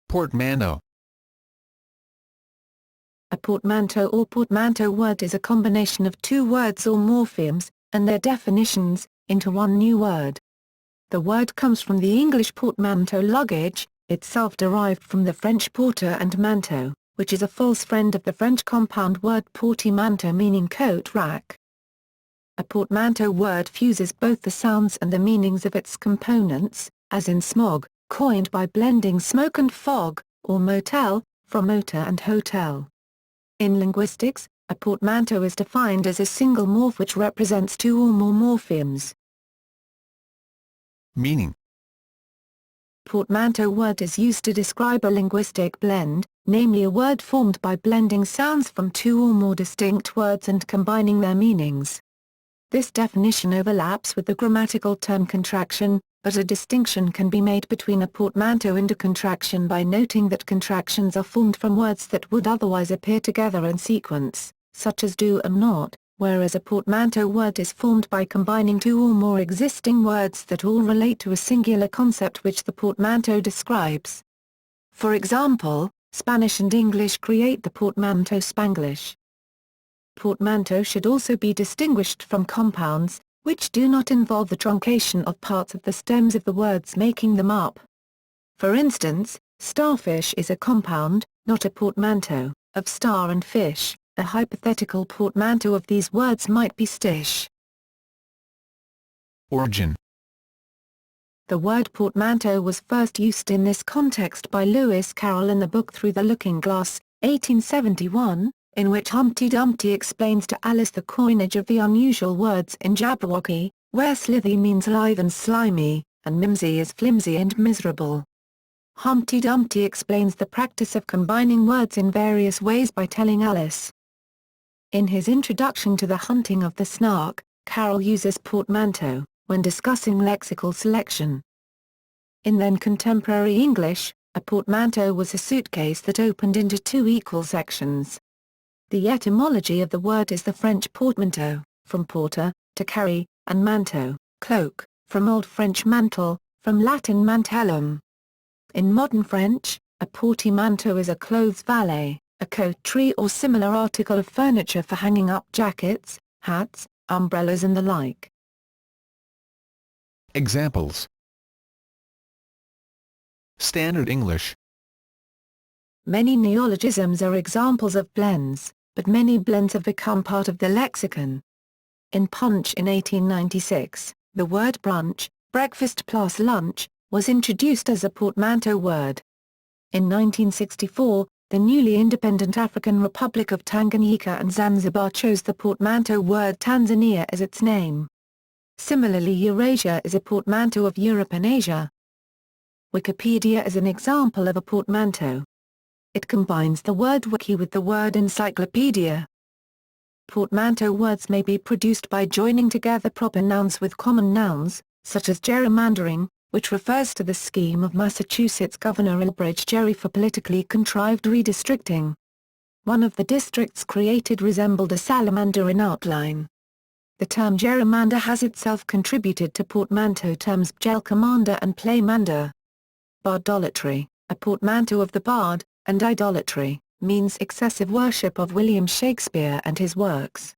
Portmanteau. A portmanteau or portmanteau word is a combination of two words or morphemes, and their definitions, into one new word. The word comes from the English portmanteau luggage, itself derived from the French porter and manteau, which is a false friend of the French compound word porte-manteau meaning coat rack. A portmanteau word fuses both the sounds and the meanings of its components, as in smog, coined by blending smoke and fog, or motel, from motor and hotel. In linguistics, a portmanteau is defined as a single morph which represents two or more morphemes. Meaning. Portmanteau word is used to describe a linguistic blend, namely a word formed by blending sounds from two or more distinct words and combining their meanings. This definition overlaps with the grammatical term contraction, but a distinction can be made between a portmanteau and a contraction by noting that contractions are formed from words that would otherwise appear together in sequence, such as do and not, whereas a portmanteau word is formed by combining two or more existing words that all relate to a singular concept which the portmanteau describes. For example, Spanish and English create the portmanteau Spanglish. Portmanteau should also be distinguished from compounds, which do not involve the truncation of parts of the stems of the words making them up. For instance, starfish is a compound, not a portmanteau, of star and fish. A hypothetical portmanteau of these words might be stish. Origin. The word portmanteau was first used in this context by Lewis Carroll in the book Through the Looking Glass, 1871, in which Humpty Dumpty explains to Alice the coinage of the unusual words in Jabberwocky, where slithy means live and slimy, and mimsy is flimsy and miserable. Humpty Dumpty explains the practice of combining words in various ways by telling Alice. In his introduction to The Hunting of the Snark, Carroll uses portmanteau, when discussing lexical selection. In then contemporary English, a portmanteau was a suitcase that opened into two equal sections. The etymology of the word is the French portmanteau, from porter, to carry, and manteau, cloak, from Old French mantle, from Latin mantellum. In modern French, a portmanteau is a clothes valet, a coat-tree or similar article of furniture for hanging up jackets, hats, umbrellas and the like. Examples. Standard English. Many neologisms are examples of blends, but many blends have become part of the lexicon. In Punch in 1896, the word brunch, breakfast plus lunch, was introduced as a portmanteau word. In 1964, the newly independent African Republic of Tanganyika and Zanzibar chose the portmanteau word Tanzania as its name. Similarly, Eurasia is a portmanteau of Europe and Asia. Wikipedia is an example of a portmanteau. It combines the word wiki with the word encyclopedia. Portmanteau words may be produced by joining together proper nouns with common nouns, such as gerrymandering, which refers to the scheme of Massachusetts Governor Elbridge Gerry for politically contrived redistricting. One of the districts created resembled a salamander in outline. The term gerrymander has itself contributed to portmanteau terms bjel commander and playmander. Bardolatry, a portmanteau of the bard, and idolatry, means excessive worship of William Shakespeare and his works.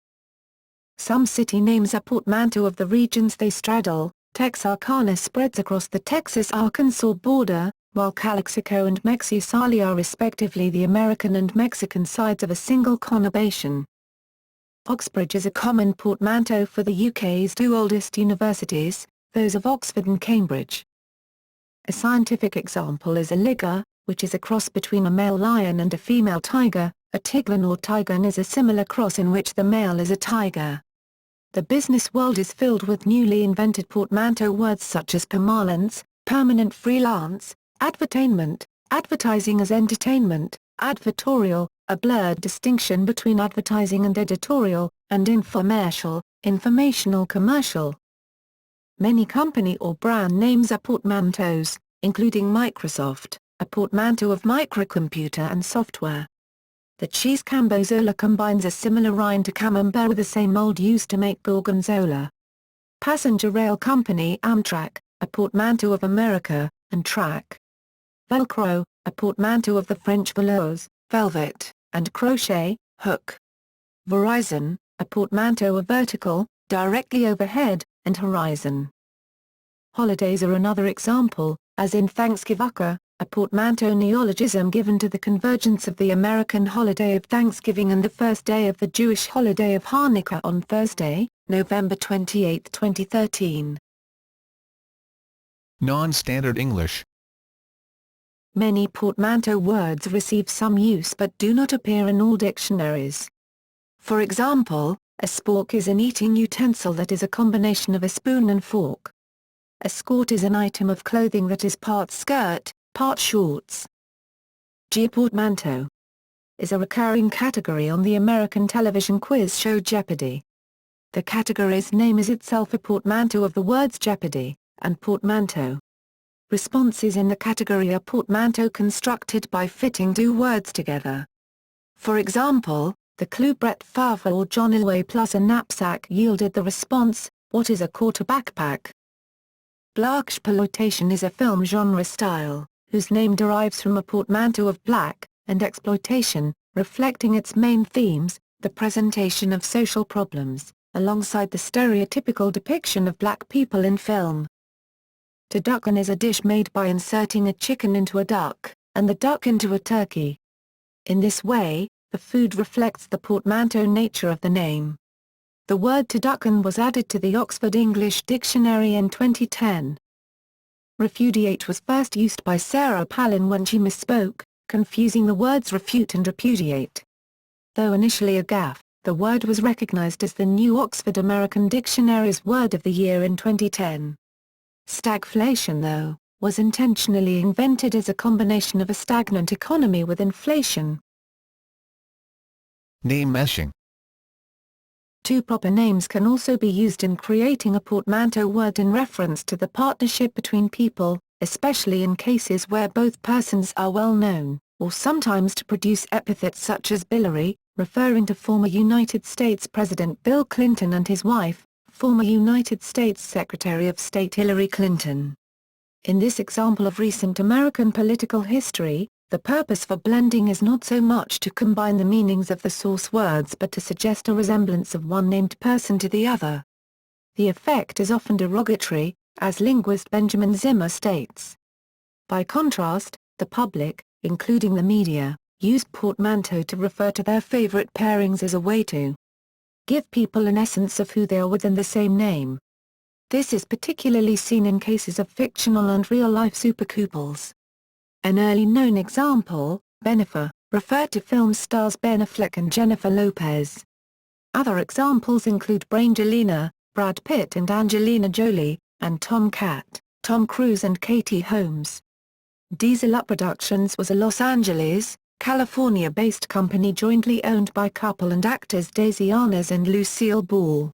Some city names are portmanteau of the regions they straddle. Texarkana spreads across the Texas-Arkansas border, while Calexico and Mexicali are respectively the American and Mexican sides of a single conurbation. Oxbridge is a common portmanteau for the UK's two oldest universities, those of Oxford and Cambridge. A scientific example is a liger, which is a cross between a male lion and a female tiger. A tiglan or tigon is a similar cross in which the male is a tiger. The business world is filled with newly invented portmanteau words such as permalance, permanent freelance, advertainment, advertising as entertainment, advertorial, a blurred distinction between advertising and editorial, and infomercial, informational commercial. Many company or brand names are portmanteaus, including Microsoft, a portmanteau of microcomputer and software. The cheese Cambozola combines a similar rind to camembert with the same mold used to make gorgonzola. Passenger rail company Amtrak, a portmanteau of America, and track. Velcro, a portmanteau of the French velours, velvet, and crochet, hook. Horizon, a portmanteau of vertical, directly overhead, and horizon. Holidays are another example, as in Thanksgiving, a portmanteau neologism given to the convergence of the American holiday of Thanksgiving and the first day of the Jewish holiday of Hanukkah on Thursday, November 28, 2013. Non-standard English. Many portmanteau words receive some use but do not appear in all dictionaries. For example, a spork is an eating utensil that is a combination of a spoon and fork. A skirt is an item of clothing that is part skirt, part shorts. Portmanteau is a recurring category on the American television quiz show Jeopardy! The category's name is itself a portmanteau of the words Jeopardy! And portmanteau. Responses in the category are portmanteau constructed by fitting two words together. For example, the clue Brett Favre or John Elway plus a knapsack yielded the response, what is a quarter backpack? Blaxploitation is a film genre style, whose name derives from a portmanteau of black and exploitation, reflecting its main themes, the presentation of social problems, alongside the stereotypical depiction of black people in film. Turducken is a dish made by inserting a chicken into a duck, and the duck into a turkey. In this way, the food reflects the portmanteau nature of the name. The word turducken was added to the Oxford English Dictionary in 2010. Repudiate was first used by Sarah Palin when she misspoke, confusing the words refute and repudiate. Though initially a gaffe, the word was recognized as the new Oxford American Dictionary's Word of the Year in 2010. Stagflation, though, was intentionally invented as a combination of a stagnant economy with inflation. Name meshing. Two proper names can also be used in creating a portmanteau word in reference to the partnership between people, especially in cases where both persons are well known, or sometimes to produce epithets such as Billary, referring to former United States President Bill Clinton and his wife, former United States Secretary of State Hillary Clinton. In this example of recent American political history, the purpose for blending is not so much to combine the meanings of the source words but to suggest a resemblance of one named person to the other. The effect is often derogatory, as linguist Benjamin Zimmer states. By contrast, the public, including the media, use portmanteau to refer to their favorite pairings as a way to give people an essence of who they are within the same name. This is particularly seen in cases of fictional and real-life supercouples. An early known example, Bennifer, referred to film stars Ben Affleck and Jennifer Lopez. Other examples include Brangelina, Brad Pitt and Angelina Jolie, and Tomcat, Tom Cruise and Katie Holmes. Diesel Up Productions was a Los Angeles, California-based company jointly owned by couple and actors Daisy Arnaz and Lucille Ball.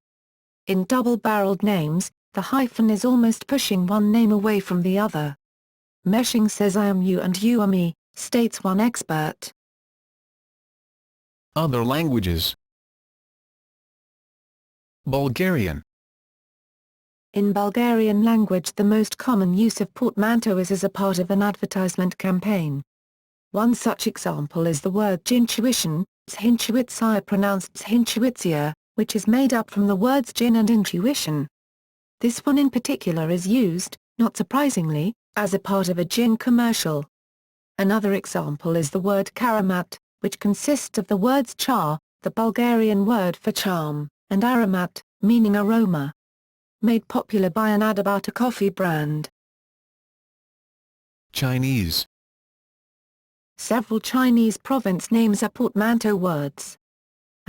In double-barreled names, the hyphen is almost pushing one name away from the other. Meshing says I am you and you are me, states one expert. Other languages. Bulgarian. In Bulgarian language the most common use of portmanteau is as a part of an advertisement campaign. One such example is the word intuition, zhintuitsia pronounced zhintuitsia, which is made up from the words gin and intuition. This one in particular is used, not surprisingly, as a part of a gin commercial. Another example is the word karamat, which consists of the words char, the Bulgarian word for charm, and aromat, meaning aroma. Made popular by an ad about a coffee brand. Chinese. Several Chinese province names are portmanteau words.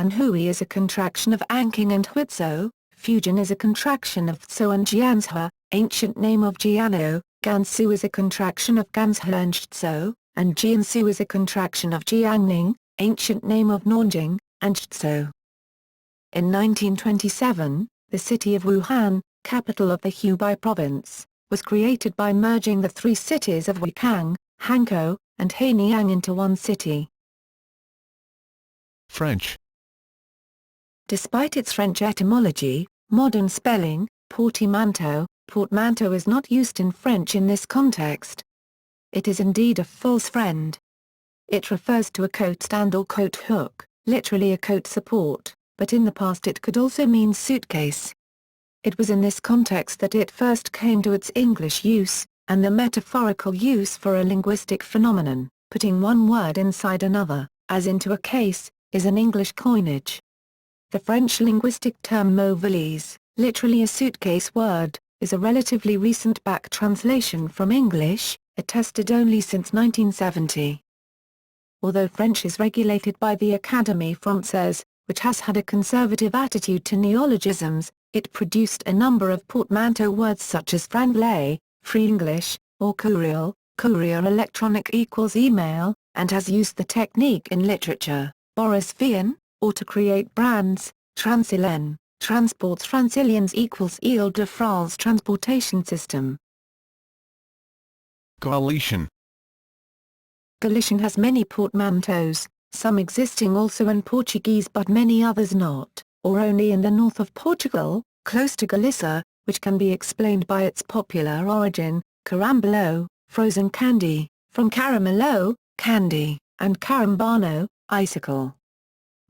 Anhui is a contraction of Anqing and Huizhou, Fujian is a contraction of Zhou and Jianzhe, ancient name of Jianzhou, Gansu is a contraction of Ganzhou and Zhou, and Jiansu is a contraction of Jiangning, ancient name of Nanjing, and Zhou. In 1927, the city of Wuhan, capital of the Hubei province, was created by merging the three cities of Wukang, Hankou, and Hanyang into one city. French. Despite its French etymology, modern spelling, portmanteau is not used in French in this context. it is indeed a false friend. It refers to a coat stand or coat hook, literally a coat support, but in the past it could also mean suitcase. It was in this context that it first came to its English use, and the metaphorical use for a linguistic phenomenon, putting one word inside another, as into a case, is an English coinage. The French linguistic term mot valise, literally a suitcase word, is a relatively recent back translation from English, attested only since 1970. Although French is regulated by the Académie Française, which has had a conservative attitude to neologisms, it produced a number of portmanteau words such as franglais, free English, or courriel, courier electronic equals email, and has used the technique in literature, Boris Vian, or to create brands, Transilien, transports Franciliens equals Ile-de-France transportation system. Galician. Galician has many portmanteaus, some existing also in Portuguese but many others not, or only in the north of Portugal, close to Galicia, which can be explained by its popular origin, carambolo, frozen candy, from caramelo, candy, and carambano, icicle.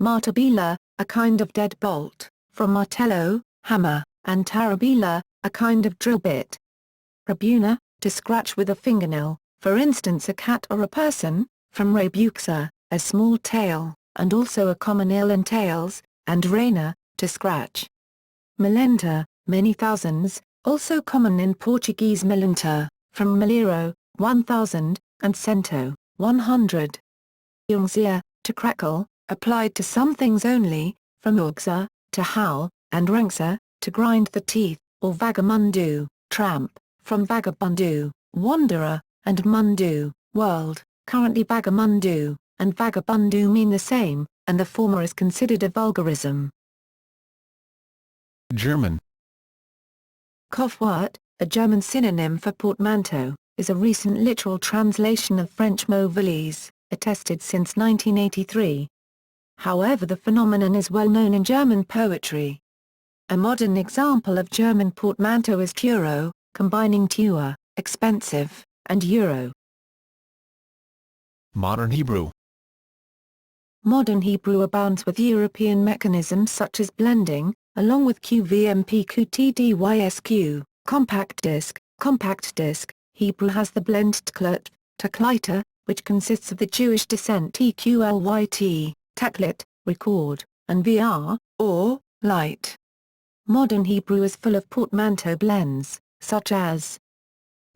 Martabila, a kind of deadbolt, from martello, hammer, and tarabilla, a kind of drill bit. Rabuna, to scratch with a fingernail, for instance a cat or a person, from rebuxa, a small tail, and also a common ill in tails, and reina, to scratch. Milenta, many thousands, also common in Portuguese milenta, from milheiro, 1,000, and cento, 100. Ungzia, to crackle, applied to some things only, from urgza, to howl, and rangza, to grind the teeth, or vagamundu, tramp, from vagabundu, wanderer, and mundu, world. Currently vagamundu, and vagabundu mean the same, and the former is considered a vulgarism. German. Kofwort, a German synonym for portmanteau, is a recent literal translation of French mot valise, attested since 1983. However, the phenomenon is well known in German poetry. A modern example of German portmanteau is Turo, combining teuer, expensive, and euro. Modern Hebrew. Modern Hebrew abounds with European mechanisms such as blending, along with QVMP QTDYSQ, compact disc. Hebrew has the blend tklut, taklita, which consists of the Jewish descent tqlyt, taklit, record, and vr, or, light. Modern Hebrew is full of portmanteau blends, such as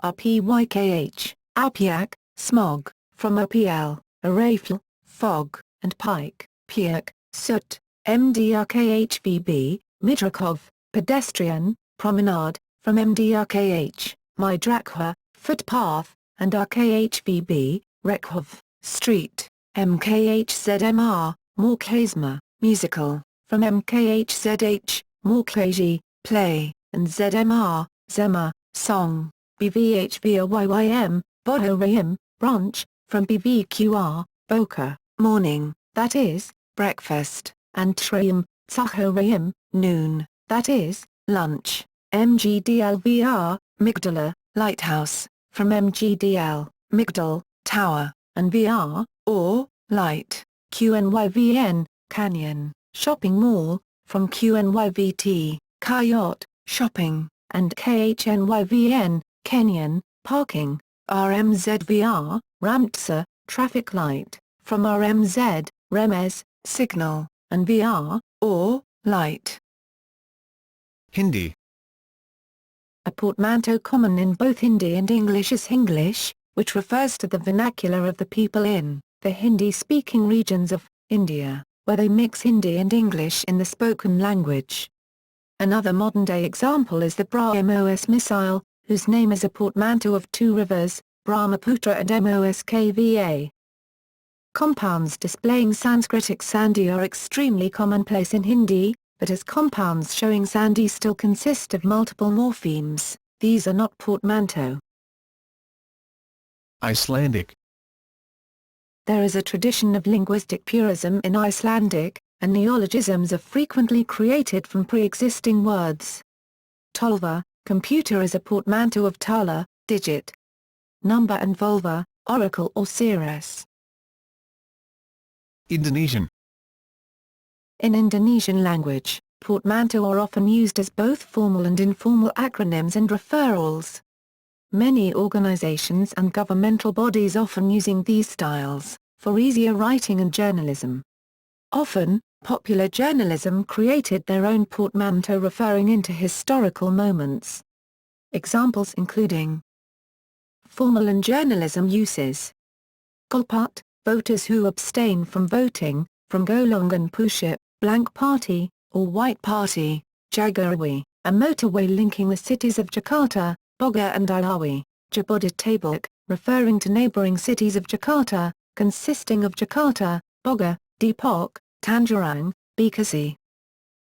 rpykh, arpiak, smog, from opl, arafl, fog, and pike, piak, soot, mdrkhvb, midrakov, pedestrian, promenade, from mdrkh, midrakha, footpath, and rkhvb, rekhov, street, mkhzmr, morkhazma, musical, from mkhzh, morkhaji, play, and zmr, zema, song, bvhvrym, bohorim, brunch, from bvqr, boka, morning, that is, breakfast, and trayim, tsahorim, noon, that is, lunch, mgdlvr, migdala, lighthouse, from mgdl, migdal, tower, and vr, or, light, qnyvn, canyon, shopping mall, from qnyvt, coyote, shopping, and khnyvn, kenyan, parking, rmzvr, ramtsa, traffic light, from rmz, remez, signal, and vr, or, light. Hindi. A portmanteau common in both Hindi and English is Hinglish, which refers to the vernacular of the people in the Hindi-speaking regions of India, where they mix Hindi and English in the spoken language. Another modern-day example is the BrahMos missile, whose name is a portmanteau of two rivers, Brahmaputra and Moskva. Compounds displaying Sanskritic sandhi are extremely commonplace in Hindi, but as compounds showing sandhi still consist of multiple morphemes, these are not portmanteau. Icelandic. There is a tradition of linguistic purism in Icelandic, and neologisms are frequently created from pre-existing words. Tölva, computer is a portmanteau of tala, digit. number and vulva, oracle or seeress. Indonesian. In Indonesian language, portmanteau are often used as both formal and informal acronyms and referrals. Many organizations and governmental bodies often using these styles, for easier writing and journalism. Often, popular journalism created their own portmanteau referring into historical moments. Examples including formal and journalism uses. Golput, voters who abstain from voting, from Golongan Puship, blank party, or white party. Jagorawi, a motorway linking the cities of Jakarta, Bogor and Ilawi, Jabodetabek, referring to neighboring cities of Jakarta, consisting of Jakarta, Bogor, Depok, Tangerang, Bekasi.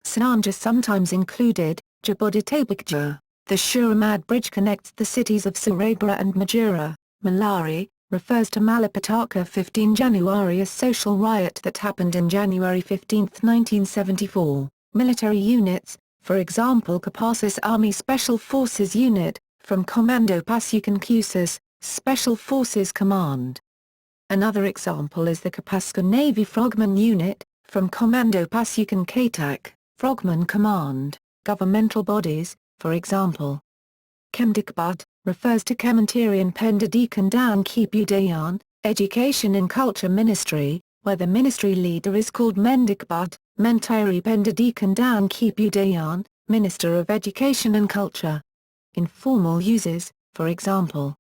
Senanja sometimes included, Jabodetabek. The Suramad Bridge connects the cities of Surabaya and Madura. Malari, refers to Malapetaka 15 January, a social riot that happened in January 15, 1974. Military units, for example Kopassus Army Special Forces Unit, from Komando Pasukan Khusus, Special Forces Command. Another example is the Kopassus Navy Frogman Unit, from Komando Pasukan Katak, Frogman Command. Governmental bodies, for example. Kemdikbud, refers to Kementerian Pendidikan dan Kebudayaan, Education and Culture Ministry, where the ministry leader is called Mendikbud, Menteri Pendidikan dan Kebudayaan, Minister of Education and Culture. Informal uses, for example.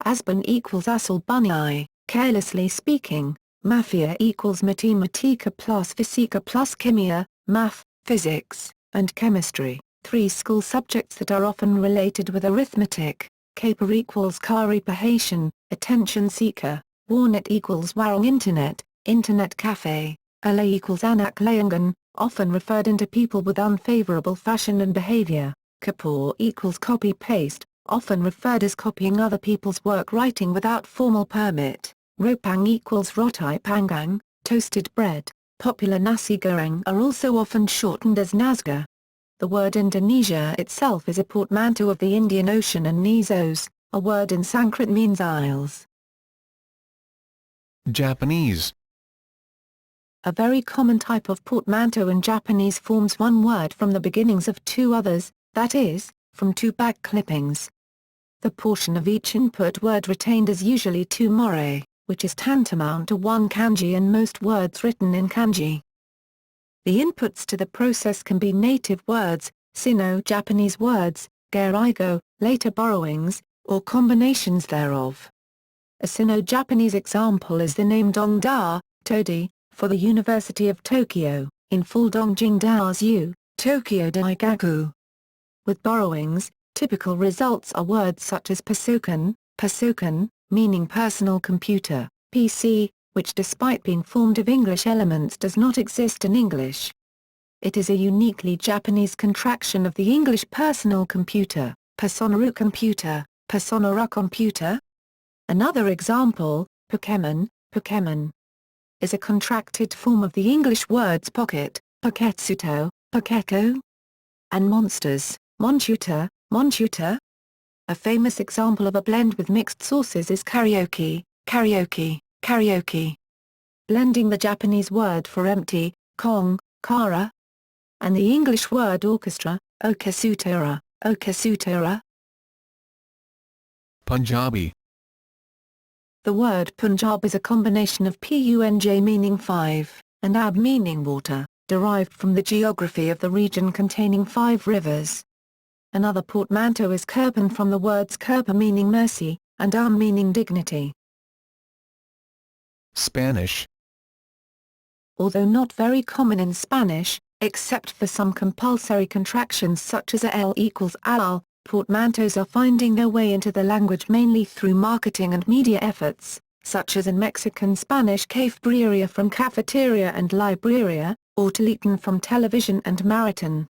Asban equals asal bunyi, carelessly speaking, mafia equals matematika plus fisika plus kimia, math, physics, and chemistry. 3 school subjects that are often related with arithmetic. Caper equals kari pahation, attention seeker. Warnet equals warung internet, internet cafe. Ala equals anak layangan, often referred into people with unfavorable fashion and behavior. Kapur equals copy paste, often referred as copying other people's work writing without formal permit. Ropang equals roti panggang, toasted bread. Popular nasi goreng are also often shortened as nasga. The word Indonesia itself is a portmanteau of the Indian Ocean and Nizos, a word in Sanskrit means isles. Japanese. A very common type of portmanteau in Japanese forms one word from the beginnings of 2 others, that is, from 2 back clippings. The portion of each input word retained is usually 2 morai, which is tantamount to 1 kanji and most words written in kanji. The inputs to the process can be native words, Sino-Japanese words, Garigo, later borrowings, or combinations thereof. A Sino-Japanese example is the name Dongda, Todi, for the University of Tokyo, in full Dongjing Daozu, Tokyo Daigaku. With borrowings, typical results are words such as pasokan, meaning personal computer, PC, which despite being formed of English elements does not exist in English. It is a uniquely Japanese contraction of the English personal computer, personaru computer. Another example, Pokemon, is a contracted form of the English words pocket, Poketsuto, Pokeko, and monsters, Montuta. A famous example of a blend with mixed sources is karaoke. Blending the Japanese word for empty, kong, kara, and the English word orchestra, okasutora. Punjabi. The word Punjab is a combination of punj meaning 5, and ab meaning water, derived from the geography of the region containing 5 rivers. Another portmanteau is kirpan from the words kirpa meaning mercy, and meaning dignity. Spanish. Although not very common in Spanish, except for some compulsory contractions such as al equals al, portmanteaus are finding their way into the language mainly through marketing and media efforts, such as in Mexican Spanish cafeteria from cafeteria and libreria, or teleton from television and marathon.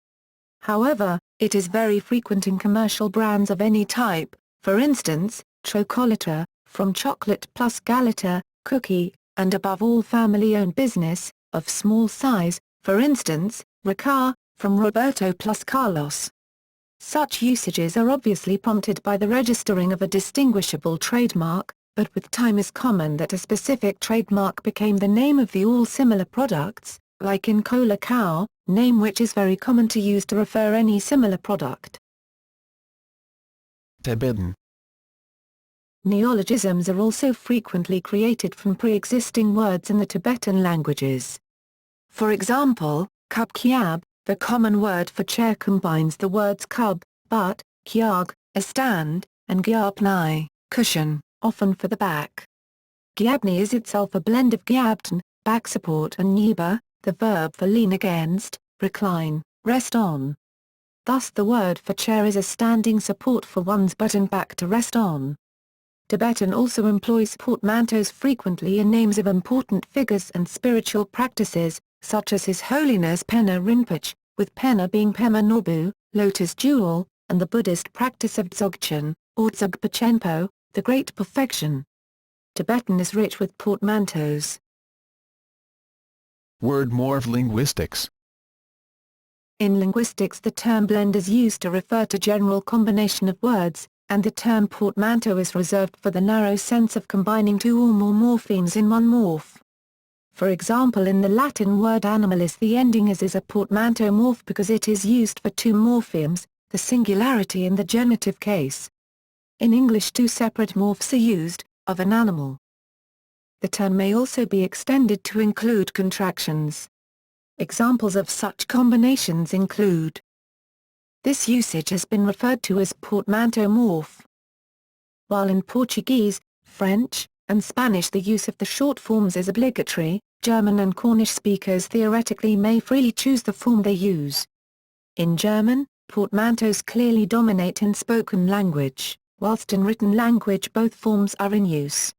However, it is very frequent in commercial brands of any type, for instance, Chocolata, from chocolate plus galata, cookie, and above all family-owned business, of small size, for instance, Ricard, from Roberto plus Carlos. Such usages are obviously prompted by the registering of a distinguishable trademark, but with time is common that a specific trademark became the name of the all similar products, like in Cola Cow, name which is very common to use to refer any similar product. Tibetan. Neologisms are also frequently created from pre-existing words in the Tibetan languages. For example, kub kiab, the common word for chair combines the words kub, butt, kyag, a stand, and gyapnai, cushion, often for the back. Gyabni is itself a blend of gyabtn, back support, and niba, the verb for lean against, recline, rest on. Thus the word for chair is a standing support for one's butt and back to rest on. Tibetan also employs portmanteaus frequently in names of important figures and spiritual practices, such as His Holiness Pema Rinpoche, with Pema being Pema Norbu, lotus jewel, and the Buddhist practice of Dzogchen, or Dzogpa Chenpo, the Great Perfection. Tibetan is rich with portmanteaus. Word morph linguistics. In linguistics, the term blend is used to refer to general combination of words, and the term portmanteau is reserved for the narrow sense of combining two or more morphemes in one morph. For example, in the Latin word animalis, the ending is a portmanteau morph because it is used for two morphemes, the singularity and the genitive case. In English, two separate morphs are used, of an animal. The term may also be extended to include contractions. Examples of such combinations include: this usage has been referred to as portmanteau morph. While in Portuguese, French, and Spanish the use of the short forms is obligatory, German and Cornish speakers theoretically may freely choose the form they use. In German, portmanteaus clearly dominate in spoken language, whilst in written language both forms are in use.